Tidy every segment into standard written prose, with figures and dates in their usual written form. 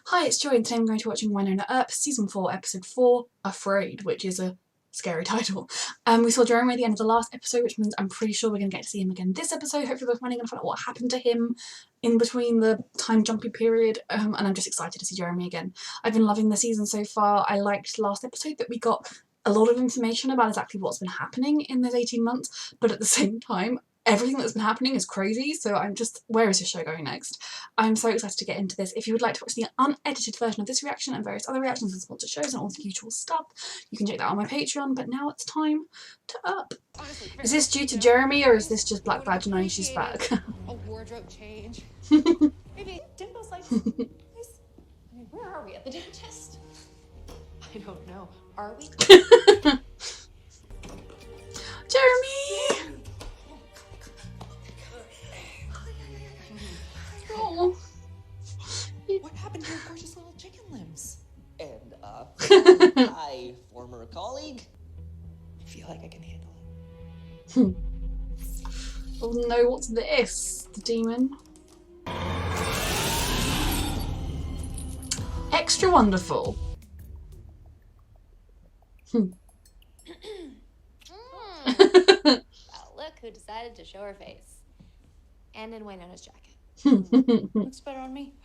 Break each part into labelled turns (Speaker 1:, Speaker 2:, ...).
Speaker 1: Hi, it's Joy and today I'm going to be watching Wynonna Earp, Season 4, Episode 4, Afraid, which is a scary title. We saw Jeremy at the end of the last episode, which means I'm pretty sure we're going to get to see him again this episode. Hopefully we're finally going to find out what happened to him in between the time jumpy period, and I'm just excited to see Jeremy again. I've been loving the season so far. I liked last episode that we got a lot of information about exactly what's been happening in those 18 months, but at the same time, everything that's been happening is crazy, so I'm just, where is this show going next? I'm so excited to get into this. If you would like to watch the unedited version of this reaction and various other reactions and sponsored shows and all the usual stuff, you can check that out on my Patreon, but now it's time to Earp. Is this due to Jeremy or is this just Black Badge knowing she's back?
Speaker 2: A wardrobe change. Maybe Dimple's like, I mean, where are we? At the dentist? I don't know. Are we?
Speaker 1: Jeremy! Oh.
Speaker 2: What happened to your gorgeous little chicken limbs?
Speaker 3: And, hi, former colleague.
Speaker 2: I feel like I can handle it.
Speaker 1: Oh no, what's this? The demon? Extra wonderful.
Speaker 4: Well, look who decided to show her face. And in Wynonna's jacket.
Speaker 2: Looks better on me.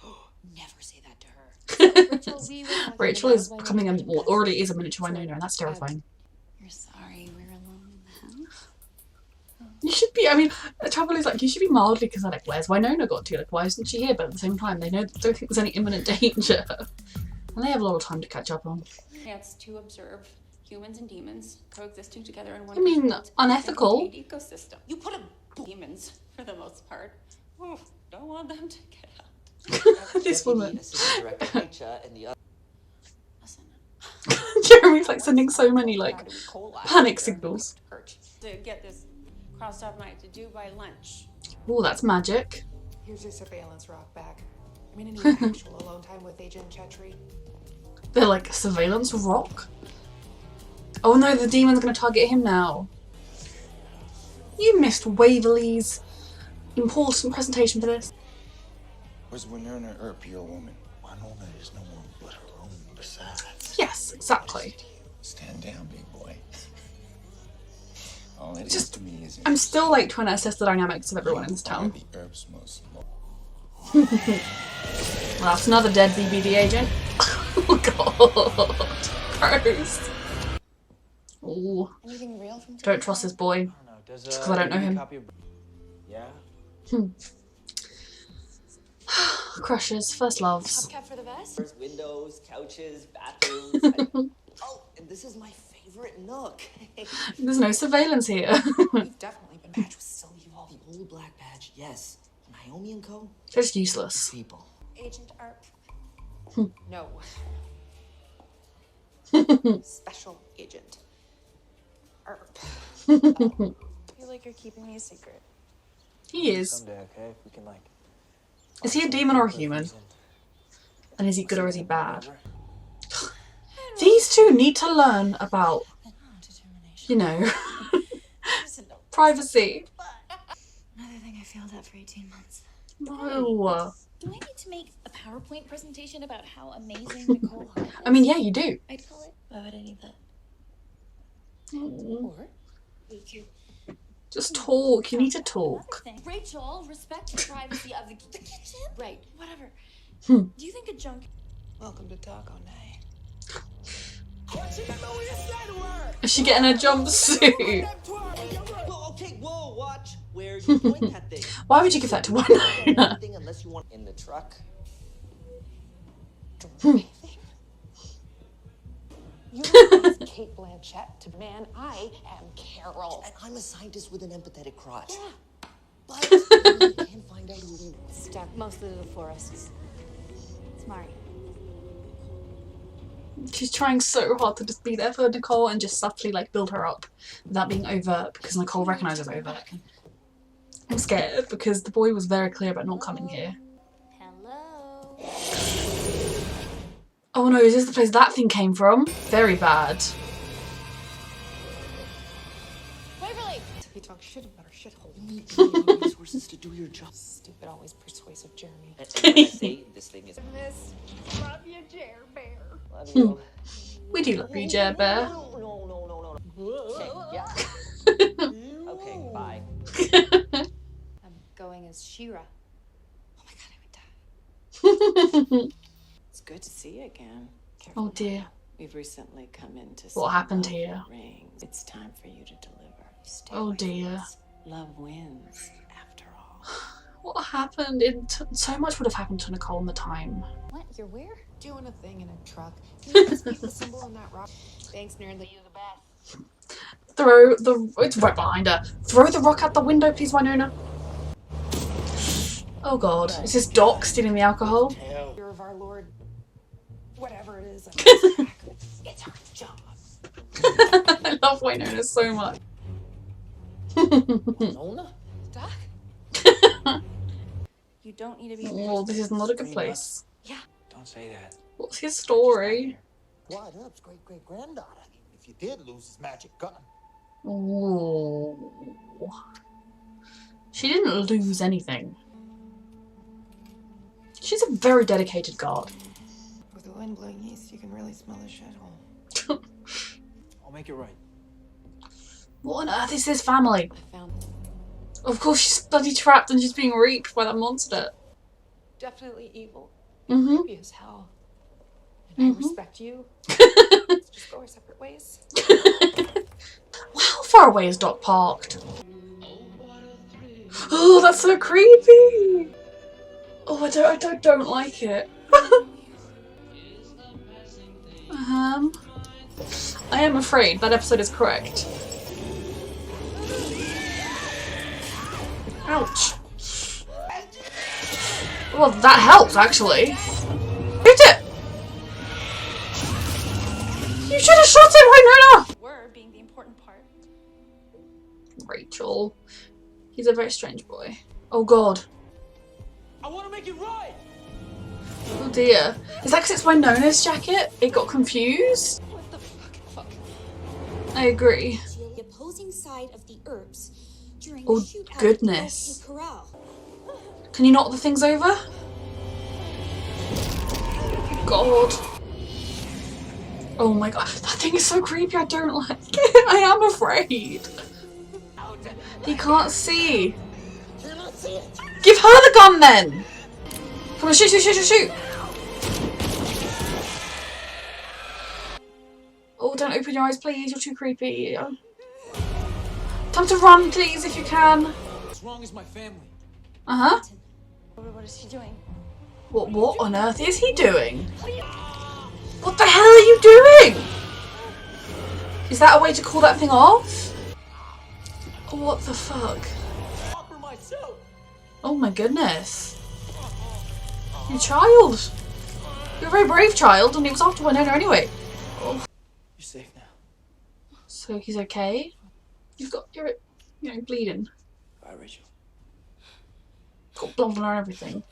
Speaker 2: Never say that to her.
Speaker 1: Rachel is becoming a, well, already is a miniature Wynonna, and that's terrifying.
Speaker 4: You're sorry we're alone in the house?
Speaker 1: You should be, I mean, the trouble is, like, you should be mildly concerned, like, where's Wynonna got to? Like, why isn't she here? But at the same time, they don't think there's any imminent danger. And they have a lot of time to catch up on.
Speaker 5: Chance to observe humans and demons coexisting together in one.
Speaker 1: I mean, unethical.
Speaker 5: Ecosystem. You put a demons for the most part. Ooh, don't want them to get out.
Speaker 1: This woman.
Speaker 3: Assistant Director and the other.
Speaker 5: Listen.
Speaker 1: Jeremy's like sending so many like panic signals.
Speaker 5: To get this crossed off night to do by lunch.
Speaker 1: Oh, that's magic.
Speaker 2: Here's your surveillance rock back. I'm gonna need actual alone time with Agent Chetri.
Speaker 1: They're like surveillance rock. Oh no, the demon's gonna target him now. You missed Waverly's important presentation for this.
Speaker 6: Was Wynonna Earp your woman? Wynonna is no one but her own besides.
Speaker 1: Yes, exactly.
Speaker 6: Stand down, big boy. All it is
Speaker 1: Just,
Speaker 6: to me is
Speaker 1: I'm still like trying to assess the dynamics of everyone in this town.
Speaker 6: the Earp's most
Speaker 1: Well, that's another dead BBD agent. Oh god. Gross. Ooh.
Speaker 2: Anything real from
Speaker 1: Don't trust this boy. Just because I don't know him.
Speaker 6: Yeah.
Speaker 1: Crushes, first loves.
Speaker 2: Hubcap for the vest?
Speaker 3: There's windows, couches, bathrooms. Oh, and this is my favorite nook.
Speaker 1: There's no surveillance here.
Speaker 2: You've definitely been matched with silly
Speaker 3: The old Black Badge, yes. Naomi and co.
Speaker 1: Just useless.
Speaker 3: People.
Speaker 2: Agent Earp. No. Special Agent Earp. I feel like you're keeping me a secret.
Speaker 1: He is.
Speaker 7: Someday, okay? We can like.
Speaker 1: Is he a demon or a human? And is he good or is he bad? These two need to learn about, you know, privacy.
Speaker 4: Another thing I failed at for 18 months.
Speaker 1: No.
Speaker 4: Do I need to make a PowerPoint presentation about how amazing Nicole Hart is?
Speaker 1: I mean, yeah, you do.
Speaker 4: I'd call it. Why would I need that?
Speaker 2: Or
Speaker 1: Just talk. You need to talk.
Speaker 4: Rachel, respect the privacy of the kitchen. Right, whatever.
Speaker 1: Hmm.
Speaker 4: Do you think a junk...
Speaker 2: welcome to Taco Night.
Speaker 1: Is she getting a jumpsuit?
Speaker 3: Whoa, okay, whoa, watch where you point that thing.
Speaker 1: Why would you give that to Wynonna?
Speaker 3: Unless you want in the truck.
Speaker 2: You are Kate Blanchett to man. I am Carol.
Speaker 3: And I'm a scientist with an empathetic crotch.
Speaker 2: Yeah.
Speaker 3: But you can't find out who.
Speaker 4: Stuck mostly to the forests. Smart.
Speaker 1: She's trying so hard to just be there for Nicole and just subtly like build her up without being overt because Nicole recognises overt. I'm scared because the boy was very clear about not coming here.
Speaker 4: Hello.
Speaker 1: Oh no, is this the place that thing came from? Very bad.
Speaker 4: Waverly!
Speaker 2: We talk shit about our shithole.
Speaker 3: You need resources to do your job.
Speaker 2: Stupid, always persuasive Jeremy.
Speaker 3: And when I say this thing is.
Speaker 2: Miss
Speaker 3: love you.
Speaker 1: We do love you, Jer Bear.
Speaker 3: No. Okay, yeah. Okay, bye.
Speaker 4: I'm going as Shira. Oh my god, I would die.
Speaker 5: It's good to see you again.
Speaker 1: Oh dear.
Speaker 5: We've recently come in to
Speaker 1: What
Speaker 5: see
Speaker 1: happened
Speaker 5: love
Speaker 1: here?
Speaker 5: rings. It's time for you to deliver. Stay
Speaker 1: Oh
Speaker 5: away from
Speaker 1: dear.
Speaker 5: us. Love wins, after all.
Speaker 1: What happened? So much would have happened to Nicole in the time.
Speaker 4: What? You're where?
Speaker 2: Doing a thing in a truck. Can you just paint the symbol on that rock?
Speaker 4: Thanks, Nerdy. You're the best.
Speaker 1: It's right behind her. Throw the rock out the window, please, Wynonna. Oh god. Is this Doc stealing the alcohol?
Speaker 2: Fear of our Lord. Whatever it is. It's our job.
Speaker 1: I love Wynonna so much.
Speaker 3: Wynonna?
Speaker 2: Doc?
Speaker 5: You don't need to be.
Speaker 1: Oh, this is not a good place.
Speaker 6: Don't say that.
Speaker 1: What's his story?
Speaker 6: What? Earp's great-great-granddaughter. If you did lose his magic gun.
Speaker 1: Ooh. She didn't lose anything. She's a very dedicated guard.
Speaker 2: With the wind blowing east, you can really smell the shithole.
Speaker 6: I'll make it right.
Speaker 1: What on earth is this family?
Speaker 2: I found
Speaker 1: Of course she's bloody trapped and she's being raped by that monster.
Speaker 2: definitely evil.
Speaker 1: Mm-hmm.
Speaker 2: Creepy as hell. And I respect you. Let's just go our separate ways.
Speaker 1: Well, how far away is Doc parked? Oh, that's so creepy! Oh, I don't like it. I am afraid that episode is correct. Ouch. Well, that helps, actually. Shoot it! You should have shot him, Wynonna!
Speaker 2: We're being the important part.
Speaker 1: Rachel. He's a very strange boy. Oh god.
Speaker 3: I want to make it right!
Speaker 1: Oh dear. Is that because it's Wynonna's jacket? It got confused?
Speaker 2: What the fuck?
Speaker 1: I agree.
Speaker 7: The opposing side of the Earps during
Speaker 1: Oh,
Speaker 7: the shootout
Speaker 1: goodness.
Speaker 7: at the Corral.
Speaker 1: Can you knock the things over? God. Oh my god. That thing is so creepy. I don't like it. I am afraid. He can't see. Give her the gun then. Come on, shoot. Oh, don't open your eyes, please. You're too creepy. Time to run, please, if you can.
Speaker 3: What's wrong is my family.
Speaker 1: Uh-huh.
Speaker 5: What is she doing?
Speaker 1: What on earth is he doing? What the hell are you doing? Is that a way to call that thing off? What the fuck?
Speaker 3: Offer myself.
Speaker 1: Oh my goodness. You child. You're a very brave child, and it was after Wynonna anyway. Oh.
Speaker 3: You're safe now.
Speaker 1: So he's okay? You're bleeding.
Speaker 3: Bye, Rachel.
Speaker 1: Got blood on her and everything.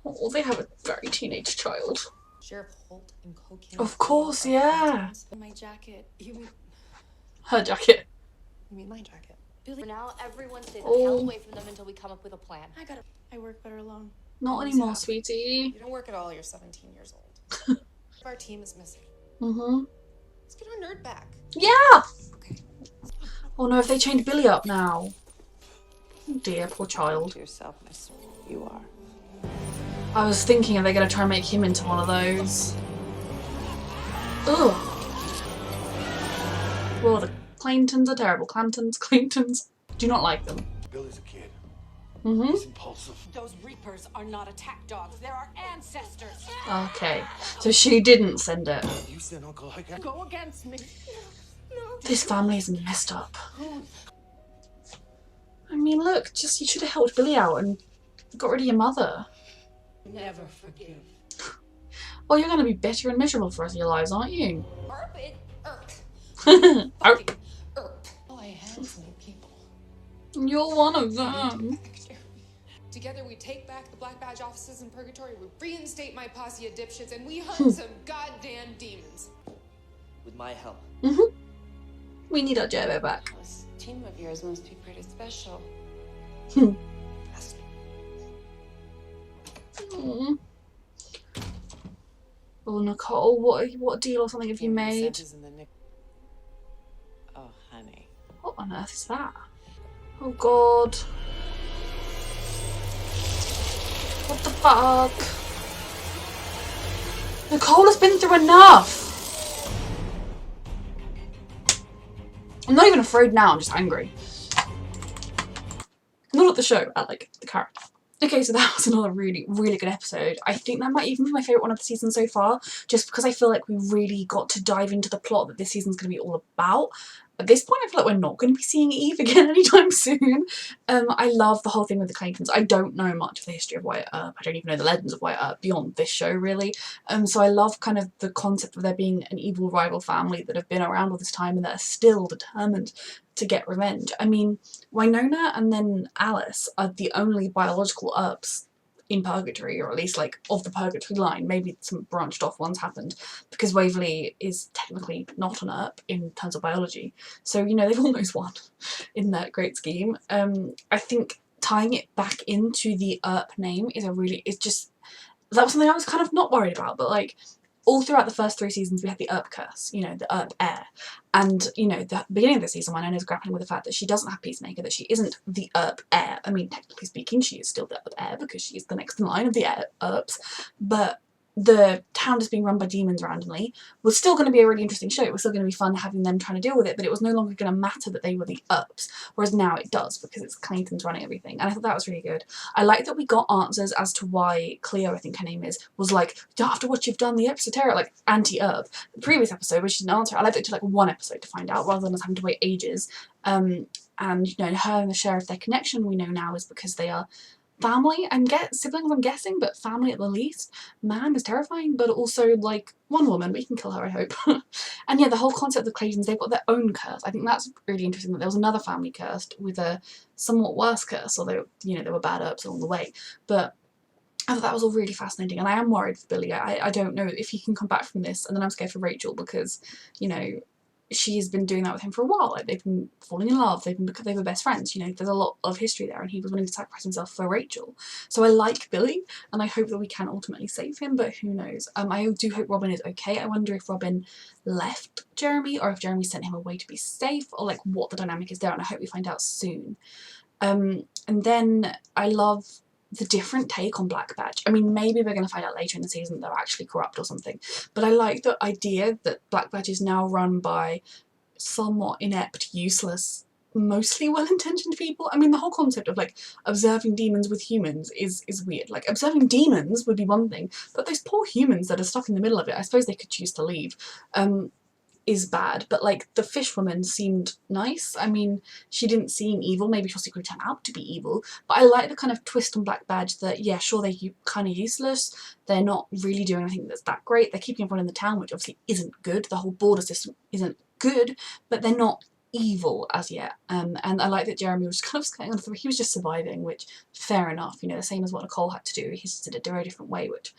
Speaker 1: Oh, they have a very teenage child.
Speaker 2: Sheriff Holt and cocaine.
Speaker 1: Of course, yeah.
Speaker 2: My jacket. You
Speaker 1: Her jacket.
Speaker 2: mean my jacket?
Speaker 4: For now, everyone stay the
Speaker 1: Oh.
Speaker 4: hell away from them until we come up with a plan.
Speaker 2: I work better alone.
Speaker 1: Not anymore, sweetie.
Speaker 2: You don't work at all. You're 17 years old. Our team is missing.
Speaker 1: Mm-hmm.
Speaker 2: Let's get our nerd back.
Speaker 1: Yeah!
Speaker 2: Okay.
Speaker 1: Oh no, if they chained Billy up now. Oh dear, poor child.
Speaker 5: To yourself, my soul. You are.
Speaker 1: I was thinking, are they going to try and make him into one of those? Ugh. Well, the Clantons are terrible. Clantons. Do not like them.
Speaker 6: Billy's a kid.
Speaker 1: Mm-hmm.
Speaker 6: He's impulsive.
Speaker 5: Those Reapers are not attack dogs. They're our ancestors.
Speaker 1: Okay. So she didn't send it.
Speaker 6: You said Uncle like that.
Speaker 5: Go against me.
Speaker 1: This family is messed up. I mean, look, you should have helped Billy out and got rid of your mother.
Speaker 5: Never forgive.
Speaker 1: Well, you're going to be bitter and miserable for the rest of your lives, aren't you?
Speaker 2: Earp.
Speaker 1: Earp.
Speaker 2: All I handsome people.
Speaker 1: You're one of them.
Speaker 2: Together we take back the Black Badge offices in Purgatory, we reinstate my posse of dipshits, and we hunt some goddamn demons.
Speaker 3: With my help.
Speaker 1: Mm-hmm. We need our Jeremy back.
Speaker 5: This team of yours must be pretty special.
Speaker 3: Trust me.
Speaker 1: Mm. Oh, Nicole, what deal or something have you made?
Speaker 3: Oh, honey.
Speaker 1: What on earth is that? Oh god. What the fuck? Nicole has been through enough! I'm not even afraid now, I'm just angry. Not at the show, at like the character. Okay, so that was another really, really good episode. I think that might even be my favourite one of the season so far, just because I feel like we really got to dive into the plot that this season's going to be all about. At this point, I feel like we're not going to be seeing Eve again anytime soon. I love the whole thing with the Claytons. I don't know much of the history of Wyatt Earp. I don't even know the legends of Wyatt Earp beyond this show, really. So I love kind of the concept of there being an evil rival family that have been around all this time and that are still determined to get revenge. I mean, Wynonna and then Alice are the only biological Earps in Purgatory, or at least like of the Purgatory line. Maybe some branched off ones happened, because Waverly is technically not an Earp in terms of biology. So, you know, they've almost won in that great scheme. I think tying it back into the Earp name is that was something I was kind of not worried about, but like all throughout the first 3 seasons we had the Earp curse, you know, the Earp heir. And, you know, the beginning of the season, Wynonna's grappling with the fact that she doesn't have Peacemaker, that she isn't the Earp heir. I mean, technically speaking, she is still the Earp heir because she is the next in line of the Earps, but the town just being run by demons randomly was still going to be a really interesting show. It was still going to be fun having them trying to deal with it, but it was no longer going to matter that they were the Earps, whereas now it does because it's Clayton's running everything, and I thought that was really good. I like that we got answers as to why Cleo, I think her name is, was like, after what you've done, the Earps are terror, like anti-Earp. The previous episode, where she didn't answer, I liked it to like 1 episode to find out rather than us having to wait ages. And you know, her and the sheriff, their connection we know now is because they are family and siblings, I'm guessing, but family at the least. Man is terrifying, but also like one woman, we can kill her, I hope. And yeah, the whole concept of the Claytons, they've got their own curse. I think that's really interesting that there was another family cursed with a somewhat worse curse, although, you know, there were bad Earps along the way. But I thought that was all really fascinating, and I am worried for Billy. I don't know if he can come back from this, and then I'm scared for Rachel because, you know, she's been doing that with him for a while. Like, they've been falling in love, they were best friends, you know, there's a lot of history there, and he was willing to sacrifice himself for Rachel. So I like Billy, and I hope that we can ultimately save him, but who knows. I do hope Robin is okay. I wonder if Robin left Jeremy, or if Jeremy sent him away to be safe, or like what the dynamic is there, and I hope we find out soon. And then I love the different take on Black Badge. I mean, maybe we're going to find out later in the season that they're actually corrupt or something, but I like the idea that Black Badge is now run by somewhat inept, useless, mostly well-intentioned people. I mean, the whole concept of like observing demons with humans is weird. Like, observing demons would be one thing, but those poor humans that are stuck in the middle of it, I suppose they could choose to leave, is bad. But like, the fish woman seemed nice. I mean, she didn't seem evil. Maybe she'll secretly turn out to be evil, but I like the kind of twist on Black Badge that, yeah, sure, they're kind of useless, they're not really doing anything that's that great, they're keeping everyone in the town, which obviously isn't good, the whole border system isn't good, but they're not evil as yet. And I like that Jeremy was kind of skirting on through. He was just surviving, which, fair enough, you know, the same as what Nicole had to do. He just did it a very different way, which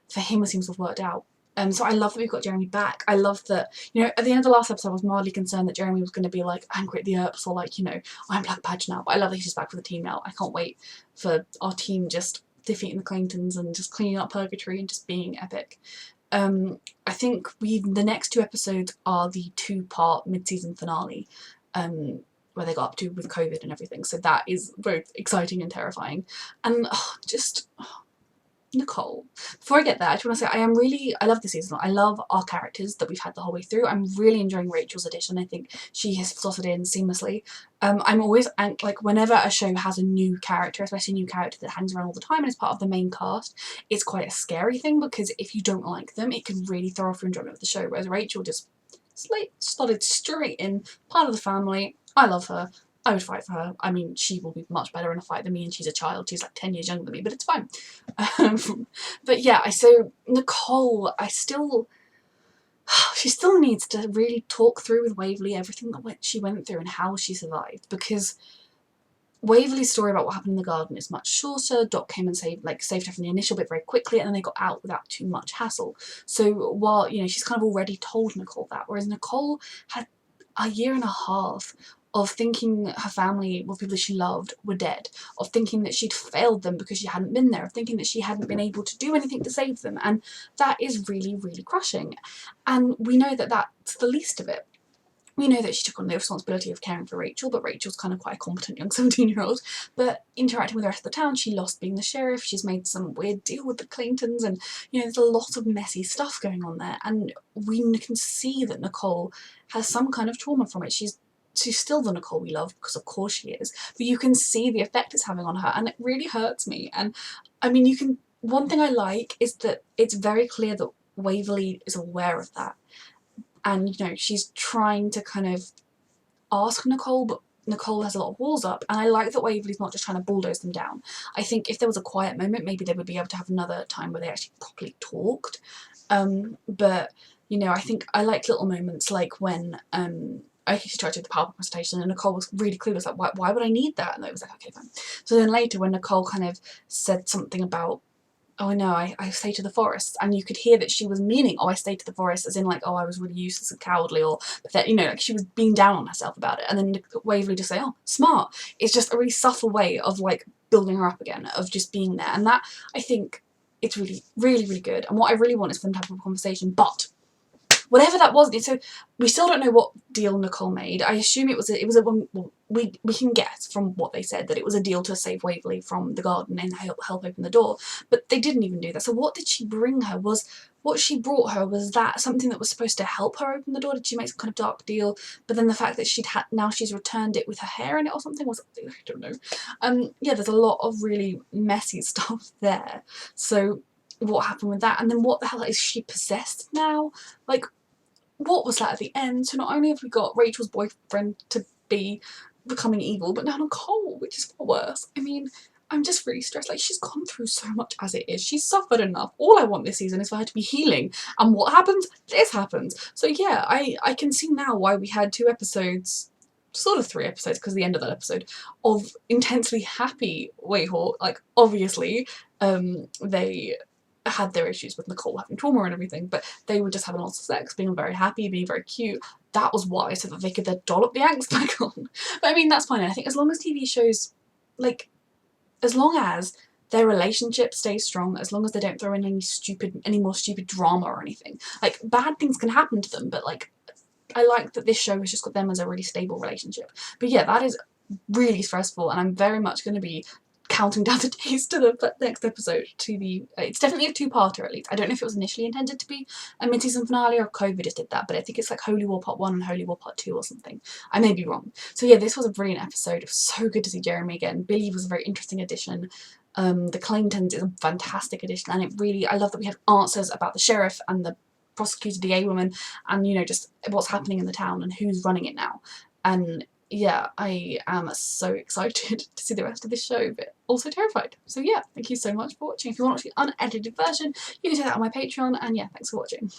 Speaker 1: for him seems to have worked out. So I love that we've got Jeremy back. I love that, you know, at the end of the last episode I was mildly concerned that Jeremy was going to be like angry at the Earps, or like, you know, I'm Black Badge now, but I love that he's back with the team now. I can't wait for our team just defeating the Claytons and just cleaning up Purgatory and just being epic. I think the next 2 episodes are the 2-part mid-season finale, where they got up to with COVID and everything, so that is both exciting and terrifying. And Nicole. Before I get there, I just want to say I love this season. I love our characters that we've had the whole way through. I'm really enjoying Rachel's addition. I think she has slotted in seamlessly. I'm always, like, whenever a show has a new character, especially a new character that hangs around all the time and is part of the main cast, it's quite a scary thing, because if you don't like them, it can really throw off your enjoyment of the show, whereas Rachel just slotted straight in, part of the family. I love her. I would fight for her. I mean, she will be much better in a fight than me, and she's a child. She's like 10 years younger than me, but it's fine. But yeah, so Nicole, she still needs to really talk through with Waverly everything that she went through and how she survived, because Waverly's story about what happened in the garden is much shorter. Doc came and saved her from the initial bit very quickly, and then they got out without too much hassle. So while, you know, she's kind of already told Nicole that, whereas Nicole had a year and a half of thinking her family, or people she loved, were dead, of thinking that she'd failed them because she hadn't been there, of thinking that she hadn't been able to do anything to save them, and that is really, really crushing. And we know that that's the least of it. We know that she took on the responsibility of caring for Rachel, but Rachel's kind of quite a competent young 17-year-old. But interacting with the rest of the town, she lost being the sheriff, she's made some weird deal with the Clintons, and you know, there's a lot of messy stuff going on there. And we can see that Nicole has some kind of trauma from it. She's still the Nicole we love, because of course she is, but you can see the effect it's having on her, and it really hurts me. And I mean, one thing I like is that it's very clear that Waverly is aware of that. And, you know, she's trying to kind of ask Nicole, but Nicole has a lot of walls up, and I like that Waverly's not just trying to bulldoze them down. I think if there was a quiet moment, maybe they would be able to have another time where they actually properly talked. But, you know, I think I like little moments like when she tried to do the PowerPoint presentation and Nicole was really clueless, like, why would I need that? And it was like, okay, fine. So then later when Nicole kind of said something about, oh no, I stay to the forest, and you could hear that she was meaning, oh, I stayed to the forest, as in like, oh, I was really useless and cowardly, or pathetic, you know, like she was being down on herself about it. And then Waverly just say, oh, smart. It's just a really subtle way of like building her up again, of just being there. And that, I think, it's really, really, really good. And what I really want is for them to have a conversation. But whatever that was, so we still don't know what deal Nicole made. I assume it was we can guess from what they said that it was a deal to save Waverly from the garden and help open the door, but they didn't even do that. So what did she bring her? What she brought her, was that something that was supposed to help her open the door? Did she make some kind of dark deal? But then the fact that now she's returned it with her hair in it or something, I don't know. Yeah, there's a lot of really messy stuff there. So what happened with that? And then what the hell, is she possessed now? Like, what was that at the end? So not only have we got Rachel's boyfriend to be becoming evil, but now Nicole, which is far worse. I mean, I'm just really stressed. Like, she's gone through so much as it is. She's suffered enough. All I want this season is for her to be healing. And what happens? This happens. So yeah, I can see now why we had 2 episodes, sort of 3 episodes, because the end of that episode, of intensely happy Wayhawk. Like, obviously, they had their issues with Nicole having trauma and everything, but they were just having lots of sex, being very happy, being very cute. That was why, so that they could then dollop the angst back on. But I mean, that's fine. I think as long as TV shows, like, as long as their relationship stays strong, as long as they don't throw in any more stupid drama or anything. Like, bad things can happen to them, but like, I like that this show has just got them as a really stable relationship. But yeah, that is really stressful, and I'm very much going to be counting down the days to the next episode, to the it's definitely a 2-parter at least. I don't know if it was initially intended to be a mid-season finale or COVID just did that, but I think it's like Holy War Part 1 and Holy War Part 2 or something. I may be wrong. So yeah, this was a brilliant episode. It was so good to see Jeremy again. Billy was a very interesting addition. The Clintons is a fantastic addition, and I love that we have answers about the sheriff and the prosecutor DA woman, and you know, just what's happening in the town and who's running it now. And yeah, I am so excited to see the rest of this show, but also terrified. So yeah, thank you so much for watching. If you want to watch the unedited version, you can check that out on my Patreon, and yeah, thanks for watching.